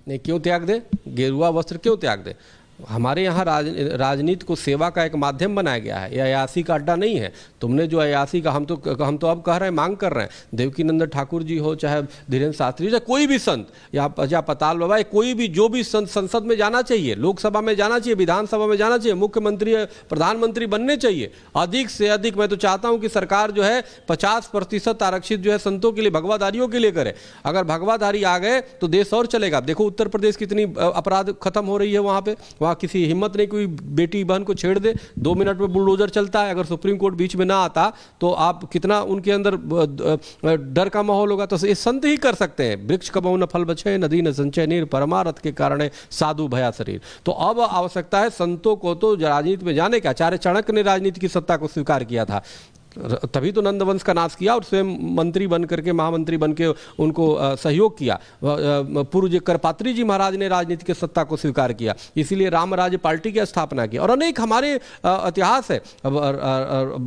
नहीं, क्यों त्याग दे? गेरुआ वस्त्र क्यों त्याग दे? हमारे यहाँ राजनीति को सेवा का एक माध्यम बनाया गया है, यह अयासी का अड्डा नहीं है। तुमने जो अयासी का हम तो अब कह रहे हैं, मांग कर रहे हैं, देवकीनंदन ठाकुर जी हो, चाहे धीरेन्द्र शास्त्री, चाहे कोई भी संत या पताल बाबा, कोई भी जो भी संत संसद में जाना चाहिए, लोकसभा में जाना चाहिए, विधानसभा में जाना चाहिए, मुख्यमंत्री प्रधानमंत्री बनने चाहिए। अधिक से अधिक मैं तो चाहता हूँ कि सरकार जो है 50% आरक्षित जो है संतों के लिए, भगवाधारियों के लिए करे। अगर भगवाधारी आ गए तो देश और चलेगा। देखो उत्तर प्रदेश कितनी अपराध खत्म हो रही है, वहाँ पे किसी हिम्मत नहीं, कोई बेटी बहन को छेड़ दे, 2 मिनट में बुलडोजर चलता है। अगर सुप्रीम कोर्ट बीच में ना आता तो आप कितना उनके अंदर डर का माहौल होगा। तो ये संत ही कर सकते हैं। वृक्ष कबहु न फल बचे, नदी न संचय नीर, परमारथ के कारण साधु भया शरीर। तो अब आवश्यकता है संतों को तो राजनीति में जाने का। आचार्य चाणक्य ने राजनीति की सत्ता को स्वीकार किया था, तभी तो नंदवंश का नाश किया और स्वयं मंत्री बन करके, महामंत्री बन के उनको सहयोग किया। पूर्व जी करपात्री जी महाराज ने राजनीति की सत्ता को स्वीकार किया, इसीलिए रामराज्य पार्टी की स्थापना की। और अनेक हमारे इतिहास है।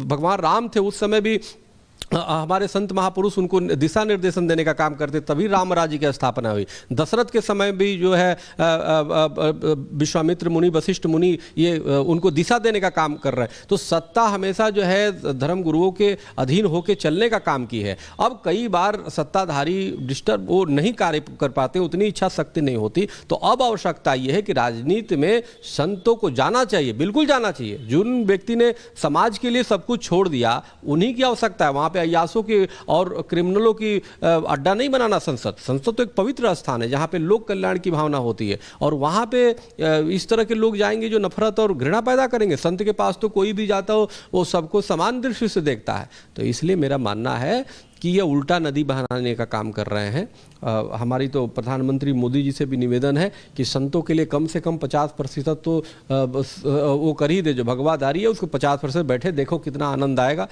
भगवान राम थे, उस समय भी हमारे संत महापुरुष उनको दिशा निर्देशन देने का काम करते, तभी राम राज्य की स्थापना हुई। दशरथ के समय भी जो है विश्वामित्र मुनि, वशिष्ठ मुनि, ये उनको दिशा देने का काम कर रहे हैं। तो सत्ता हमेशा जो है धर्म गुरुओं के अधीन होकर चलने का काम की है। अब कई बार सत्ताधारी डिस्टर्ब वो नहीं कार्य कर पाते, उतनी इच्छा शक्ति नहीं होती। तो अब आवश्यकता ये है कि राजनीति में संतों को जाना चाहिए, बिल्कुल जाना चाहिए। जिन व्यक्ति ने समाज के लिए सब कुछ छोड़ दिया, उन्हीं की आवश्यकता है। वहाँ पे अयासों की और क्रिमिनलों की अड्डा नहीं बनाना। संसद तो एक पवित्र स्थान है जहाँ पे लोक कल्याण की भावना होती है, और वहाँ पे इस तरह के लोग जाएंगे जो नफरत और घृणा पैदा करेंगे। संत के पास तो कोई भी जाता हो वो सबको समान दृष्टि से देखता है। तो इसलिए मेरा मानना है कि ये उल्टा नदी बहाने का काम कर रहे हैं। हमारी तो प्रधानमंत्री मोदी जी से भी निवेदन है कि संतों के लिए कम से कम 50% तो वो कर ही दे। जो भगवाधारी है उसको 50% बैठे, देखो कितना आनंद आएगा।